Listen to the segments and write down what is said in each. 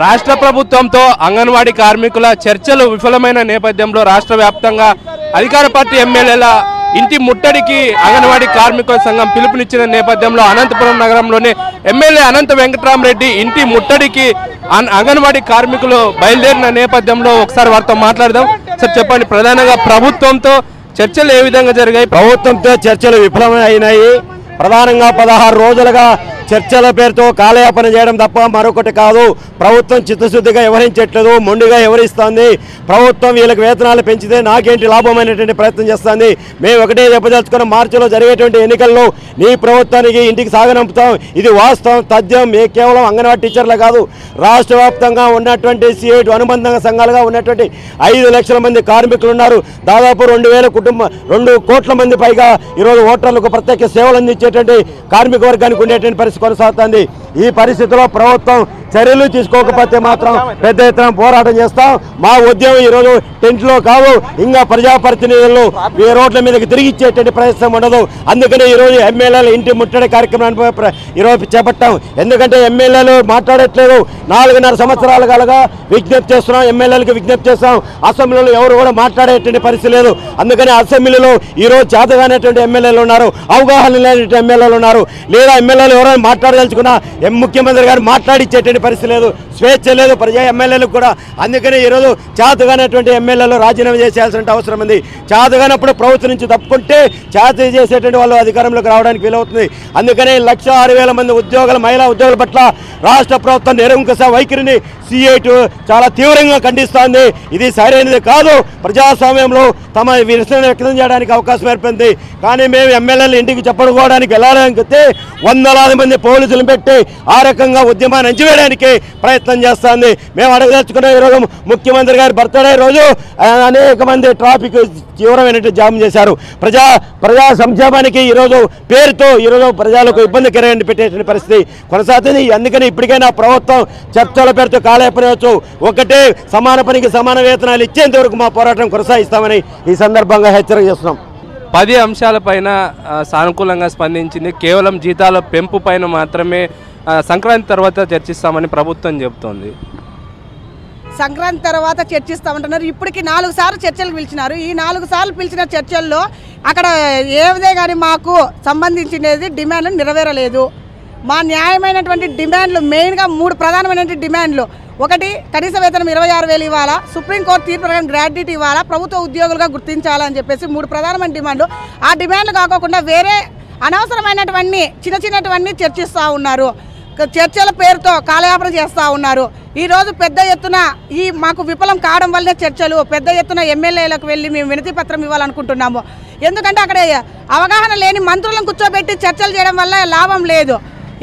రాష్ట్ర ప్రభుత్వంతో అంగన్వాడీ కార్మికుల చర్చలు విఫలమైన నేపథ్యంలో రాష్ట్ర వ్యాప్తంగా అధికార పార్టీ ఎమ్మెల్యేల ఇంటి ముట్టడికి అంగన్వాడీ కార్మికుల సంఘం పిలుపునిచ్చిన నేపథ్యంలో అనంతపురం నగరంలోని ఎమ్మెల్యే అనంత వెంకటరామరెడ్డి ఇంటి ముట్టడికి అంగన్వాడీ కార్మికులు బయలుదేరిన నేపథ్యంలో ఒకసారి వారితో మాట్లాడదాం. సార్ చెప్పండి, ప్రధానంగా ప్రభుత్వంతో చర్చలు ఏ విధంగా జరిగాయి? ప్రభుత్వంతో చర్చలు విఫలమైనాయి. ప్రధానంగా 16 రోజులుగా చర్చల పేరుతో కాలయాపన చేయడం తప్ప మరొకటి కాదు. ప్రభుత్వం చిత్తశుద్ధిగా వ్యవహరించట్లేదు, మొండిగా వ్యవహరిస్తోంది. ప్రభుత్వం వీళ్ళకి వేతనాలు పెంచితే నాకేంటి లాభం అనేటువంటి ప్రయత్నం చేస్తుంది. మేము ఒకటే చెప్పదలుచుకున్న, మార్చిలో జరిగేటువంటి ఎన్నికల్లో నీ ప్రభుత్వానికి ఇంటికి సాగనంపుతాం. ఇది వాస్తవం, తథ్యం. కేవలం అంగన్వాడీ టీచర్లే కాదు, రాష్ట్ర వ్యాప్తంగా ఉన్నటువంటి సిఐటి అనుబంధ సంఘాలుగా ఉన్నటువంటి 5 లక్షల మంది కార్మికులు ఉన్నారు. దాదాపు 2 కోట్ల మంది పైగా ఈరోజు ఓటర్లకు ప్రత్యేక సేవలు అందించేటువంటి కార్మిక వర్గానికి ఉండేటువంటి పరిస్థితి కొనసాగుతుంది. ఈ పరిస్థితిలో ప్రభుత్వం చర్యలు తీసుకోకపోతే మాత్రం పెద్ద ఎత్తున పోరాటం చేస్తాం. మా ఉద్యమం ఈరోజు టెంట్లో కాదు, ఇంకా ప్రజాప్రతినిధులు ఈ రోడ్ల మీదకి తిరిగి ఇచ్చేటువంటి ప్రయత్నం ఉండదు. అందుకని ఈరోజు ఎమ్మెల్యేలు ఇంటి ముట్టడి కార్యక్రమాన్ని ఈరోజు చేపట్టాం. ఎందుకంటే ఎమ్మెల్యేలు మాట్లాడట్లేదు. 4.5 సంవత్సరాలుగా విజ్ఞప్తి చేస్తున్నాం, ఎమ్మెల్యేలకు విజ్ఞప్తి చేస్తాం. అసెంబ్లీలో ఎవరు కూడా మాట్లాడేటువంటి పరిస్థితి లేదు. అందుకని అసెంబ్లీలో ఈరోజు చేతగానేటువంటి ఎమ్మెల్యేలు ఉన్నారు, అవగాహన లేనటువంటి ఎమ్మెల్యేలు ఉన్నారు. లేదా ఎమ్మెల్యేలు ఎవరైనా మాట్లాడదలుచుకున్నా ముఖ్యమంత్రి గారు మాట్లాడిచ్చేటువంటి పరిస్థితి లేదు, స్వేచ్ఛ లేదు ప్రజా ఎమ్మెల్యేలకు కూడా. అందుకని ఈరోజు చేతగానటువంటి ఎమ్మెల్యేలు రాజీనామా చేయాల్సిన అవసరం ఉంది. చేతగానప్పుడు ప్రభుత్వం నుంచి తప్పుకుంటే చేత చేసేటువంటి వాళ్ళు అధికారంలోకి రావడానికి వీలవుతుంది. అందుకని 1,06,000 మంది మహిళా ఉద్యోగుల పట్ల రాష్ట్ర ప్రభుత్వం నిరంకుశ వైఖరిని సిఐటి చాలా తీవ్రంగా ఖండిస్తోంది. ఇది సరైనది కాదు. ప్రజాస్వామ్యంలో తమ నిరసన వ్యక్తం చేయడానికి అవకాశం ఏర్పడింది. కానీ మేము ఎమ్మెల్యేలు ఇంటికి చెప్పుకోవడానికి వెళ్ళాలంటే వందలాది మంది పోలీసులు పెట్టి ఆ రకంగా ఉద్యమాన్ని అంచివేయడానికి ప్రయత్నం చేస్తోంది. మేము అడగదలుచుకున్న ఈరోజు ముఖ్యమంత్రి గారి బర్త్డే రోజు అనేక మంది ట్రాఫిక్ తీవ్రమైన జామ్ చేశారు. ప్రజా సంక్షేమానికి ఈరోజు పేరుతో ఈరోజు ప్రజలకు ఇబ్బందికరమైన పెట్టేటువంటి పరిస్థితి కొనసాగుతుంది. అందుకని ఇప్పటికైనా ప్రభుత్వం చర్చల పేరుతో కాలేపనవచ్చు. ఒకటే సమాన పనికి సమాన వేతనాలు ఇచ్చేంత వరకు మా పోరాటం కొనసాగిస్తామని ఈ సందర్భంగా హెచ్చరిక చేస్తున్నాం. 10 అంశాలపైన సానుకూలంగా స్పందించింది. కేవలం జీతాల పెంపు పైన మాత్రమే సంక్రాంతి తర్వాత చర్చిస్తామని ప్రభుత్వం చెబుతోంది. సంక్రాంతి తర్వాత చర్చిస్తామంటున్నారు. ఇప్పటికి 4 సార్లు చర్చలకు పిలిచినారు. ఈ 4 సార్లు పిలిచిన చర్చల్లో అక్కడ ఏదే కానీ మాకు సంబంధించినది డిమాండ్లు నెరవేరలేదు. మా న్యాయమైనటువంటి డిమాండ్లు మెయిన్గా 3 ప్రధానమైనటువంటి డిమాండ్లు. ఒకటి, కనీస వేతనం 26,000 ఇవ్వాలా, సుప్రీంకోర్టు తీర్పు ప్రకారం గ్రాడ్యుటీ ఇవ్వాలా, ప్రభుత్వ ఉద్యోగులుగా గుర్తించాలని చెప్పేసి 3 ప్రధానమైన డిమాండ్లు. ఆ డిమాండ్లు కాకుండా వేరే అనవసరమైనటువంటి చిన్నవన్నీ చర్చిస్తూ ఉన్నారు. చర్చల పేరుతో కాలయాపన చేస్తూ ఉన్నారు. ఈరోజు పెద్ద ఎత్తున మాకు విఫలం కావడం వల్లనే చర్చలు పెద్ద ఎత్తున ఎమ్మెల్యేలకు వెళ్ళి మేము వినతి పత్రం ఇవ్వాలనుకుంటున్నాము. ఎందుకంటే అక్కడ అవగాహన లేని మంత్రులను కూర్చోబెట్టి చర్చలు చేయడం వల్ల లాభం లేదు.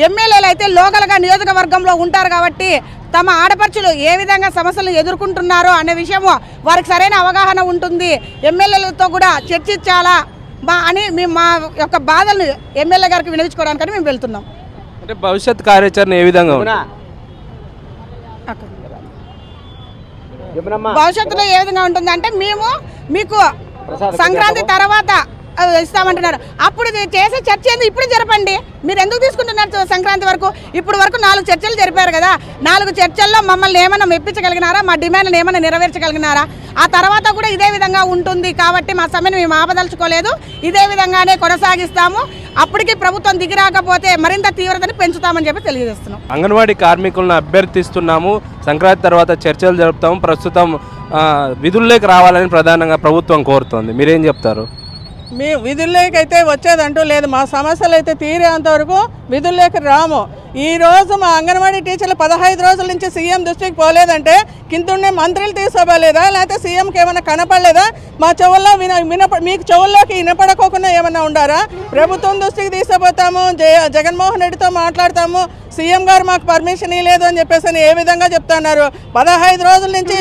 ఎమ్మెల్యేలు అయితే లోకల్గా నియోజకవర్గంలో ఉంటారు కాబట్టి తమ ఆడపడుచులు ఏ విధంగా సమస్యలను ఎదుర్కొంటున్నారో అనే విషయము వారికి సరైన అవగాహన ఉంటుంది. ఎమ్మెల్యేలతో కూడా చర్చించాలా అని మేము మా యొక్క బాధలను ఎమ్మెల్యే గారికి వినియోగించుకోవడానికని మేము వెళ్తున్నాం. అంటే భవిష్యత్ కార్యాచరణ ఏ విధంగా భవిష్యత్తులో ఏ విధంగా ఉంటుంది అంటే మేము మీకు సంక్రాంతి తర్వాత ఇస్తామంటున్నారు. అప్పుడు చేసే చర్చ ఏంది ఇప్పుడు జరపండి. మీరు ఎందుకు తీసుకుంటున్నారు సంక్రాంతి వరకు? ఇప్పుడు వరకు 4 చర్చలు జరిపారు కదా. 4 చర్చల్లో మమ్మల్ని ఏమైనా మెప్పించగలిగినారా? మా డిమాండ్లను ఏమైనా నెరవేర్చగలిగినారా? ఆ తర్వాత కూడా ఇదే విధంగా ఉంటుంది కాబట్టి మా సమ్మెను మేము ఆపదలుచుకోలేదు. ఇదే విధంగానే కొనసాగిస్తాము. అప్పటికి ప్రభుత్వం దిగిరాకపోతే మరింత తీవ్రతని పెంచుతామని చెప్పి తెలియజేస్తున్నాం. అంగన్వాడీ కార్మికులను అభ్యర్థిస్తున్నాము, సంక్రాంతి తర్వాత చర్చలు జరుపుతాము, ప్రస్తుతం విధుల్లోకి రావాలని ప్రధానంగా ప్రభుత్వం కోరుతోంది. మీరేం చెప్తారు? మీ విధుల్లోకి అయితే వచ్చేదంటూ లేదు. మా సమస్యలు అయితే తీరేంతవరకు విధుల్లోకి రాము. ఈరోజు మా అంగన్వాడీ టీచర్లు 15 రోజుల నుంచి సీఎం దృష్టికి పోలేదంటే కిందుండే మంత్రులు తీసుకోలేదా, లేకపోతే సీఎంకి ఏమైనా కనపడలేదా? మా చెవుల్లో మీకు చెవుల్లోకి వినపడకోకుండా ఏమన్నా ఉండారా? ప్రభుత్వం దృష్టికి తీసుకుపోతాము, జగన్మోహన్ రెడ్డితో మాట్లాడతాము, సీఎం గారు మాకు పర్మిషన్ ఇవ్వలేదు అని చెప్పేసి ఏ విధంగా చెప్తున్నారు? 15 రోజుల నుంచి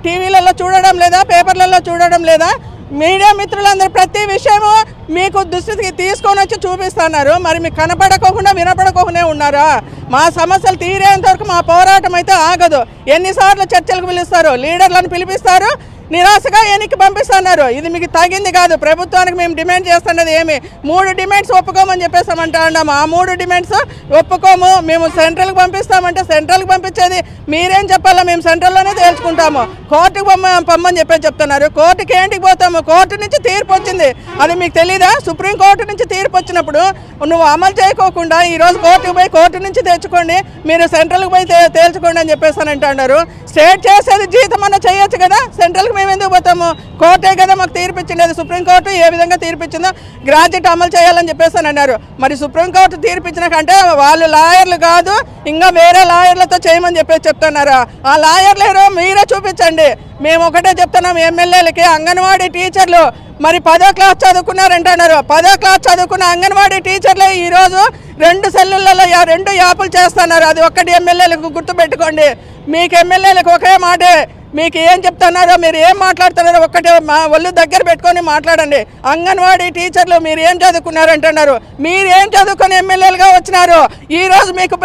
టీవీలలో చూడడం లేదా, పేపర్లలో చూడడం లేదా? మీడియా మిత్రులందరూ ప్రతి విషయము మీకు దృష్టికి తీసుకొని వచ్చి చూపిస్తున్నారు. మరి మీకు కనపడకోకుండా వినపడకోకుండా ఉన్నారా? మా సమస్యలు తీరేంత వరకు మా పోరాటం అయితే ఆగదు. ఎన్నిసార్లు చర్చలకు పిలుస్తారు, లీడర్లను పిలిపిస్తారు, నిరాశగా వెనక్కి పంపిస్తున్నారు. ఇది మీకు తగింది కాదు. ప్రభుత్వానికి మేము డిమాండ్ చేస్తున్నది ఏమి 3 డిమాండ్స్ ఒప్పుకోమని చెప్పేసామంటా ఉన్నాము. ఆ 3 డిమాండ్స్ ఒప్పుకోము. మేము సెంట్రల్కి పంపిస్తామంటే సెంట్రల్కి పంపించేది మీరేం చెప్పాలా? మేము సెంట్రల్లోనే తేల్చుకుంటాము. కోర్టుకు పంపమని చెప్పేసి చెప్తున్నారు. కోర్టుకి ఏంటికి పోతాము? కోర్టు నుంచి తీర్పు వచ్చింది, అది మీకు తెలీదా? సుప్రీంకోర్టు నుంచి తీర్పు వచ్చినప్పుడు నువ్వు అమలు చేయకోకుండా ఈరోజు కోర్టుకు పోయి కోర్టు నుంచి తెచ్చుకోండి, మీరు సెంట్రల్కి పోయి తేల్చుకోండి అని చెప్పేసానంటే అన్నారు. స్టేట్ చేసేది జీతం అన్న చేయొచ్చు కదా, సెంట్రల్కి మేము ఎందుకు పోతాము? కోర్టే కదా మాకు తీర్పు ఇచ్చింది. సుప్రీంకోర్టు ఏ విధంగా తీర్పు ఇచ్చిందో గ్రాడ్యుయేట్ అమలు చేయాలని చెప్పేసి అన్నారు. మరి సుప్రీంకోర్టు తీర్పు ఇచ్చిన కంటే వాళ్ళు లాయర్లు కాదు, ఇంకా వేరే లాయర్లతో చేయమని చెప్పేసి చెప్తున్నారు. ఆ లాయర్లు ఎవరో మీరే చూపించండి. మేము ఒకటే చెప్తున్నాం ఎమ్మెల్యేలకి, అంగన్వాడీ టీచర్లు మరి 10వ క్లాస్ చదువుకున్నారంటున్నారు. 10వ క్లాస్ చదువుకున్న అంగన్వాడీ టీచర్లు ఈరోజు 2 సెల్లులలో 2 యాప్లు చేస్తున్నారు. అది ఒక్కటి ఎమ్మెల్యేలకు గుర్తుపెట్టుకోండి. మీకు ఎమ్మెల్యేలకు ఒకే మాటే, మీకు ఏం చెప్తున్నారో మీరు ఏం మాట్లాడుతున్నారో ఒక్కటే ఒళ్ళు దగ్గర పెట్టుకొని మాట్లాడండి. అంగన్వాడీ టీచర్లు మీరు ఏం చదువుకున్నారంటున్నారు. మీరు ఏం చదువుకొని ఎమ్మెల్యేలుగా వచ్చినారు? ఈరోజు మీకు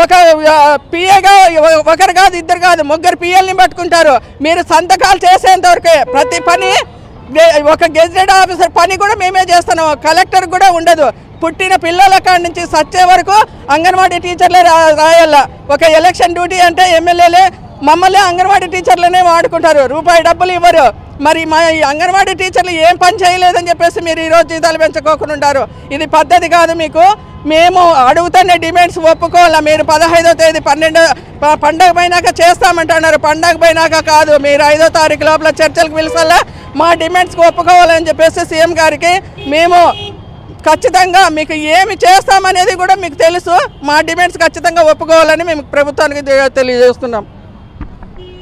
ఒక పిఏగా ఒకరు కాదు, 2 కాదు, 3 పిఎల్ని పట్టుకుంటారు. మీరు సంతకాలు చేసేంతవరకే ప్రతి పని ఒక గెజిటెడ్ ఆఫీసర్ పని కూడా మేమే చేస్తున్నాము. కలెక్టర్ కూడా ఉండదు. పుట్టిన పిల్లల కాడి నుంచి సచ్చే వరకు అంగన్వాడీ టీచర్లే రాయాల. ఒక ఎలక్షన్ డ్యూటీ అంటే ఎమ్మెల్యేలే మమ్మల్ని అంగన్వాడీ టీచర్లనే వాడుకుంటారు, రూపాయి డబ్బులు ఇవ్వరు. మరి మా ఈ అంగన్వాడీ టీచర్లు ఏం పని చేయలేదని చెప్పేసి మీరు ఈరోజు జీతాలు పెంచుకోకుండా ఉంటారు. ఇది పద్ధతి కాదు మీకు. మేము అడుగుతున్న డిమాండ్స్ ఒప్పుకోవాలా? మీరు 15వ తేదీ పండగ పోయినాక చేస్తామంటున్నారు. పండగ పోయినాక కాదు, మీరు 5వ తారీఖు లోపల చర్చలకు పిలిచాలా? మా డిమాండ్స్కి ఒప్పుకోవాలని చెప్పేసి సీఎం గారికి మేము ఖచ్చితంగా మీకు ఏమి చేస్తామనేది కూడా మీకు తెలుసు. మా డిమాండ్స్ ఖచ్చితంగా ఒప్పుకోవాలని మేము ప్రభుత్వానికి తెలియజేస్తున్నాం.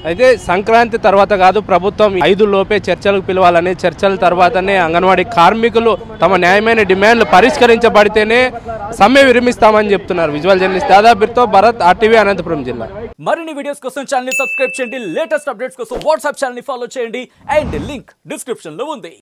అయితే సంక్రాంతి తర్వాత కాదు, ప్రభుత్వం 5 లోపే చర్చలకు పిలవాలని, చర్చల తర్వాతనే అంగన్వాడీ కార్మికులు తమ న్యాయమైన డిమాండ్లు పరిష్కరించబడితేనే సమ్మె విరమిస్తామని చెప్తున్నారు. విజువల్ జర్నలిస్ట్ దాదాపుతో భరత్, RTV, అనంతపురం జిల్లా. మరిన్ని వీడియోస్ కోసం ఛానల్ ని సబ్స్క్రైబ్ చేయండి, లేటెస్ట్ అప్డేట్స్ కోసం వాట్సాప్ ఛానల్ ని ఫాలో చేయండి, అండ్ లింక్ డిస్క్రిప్షన్ లో ఉంది.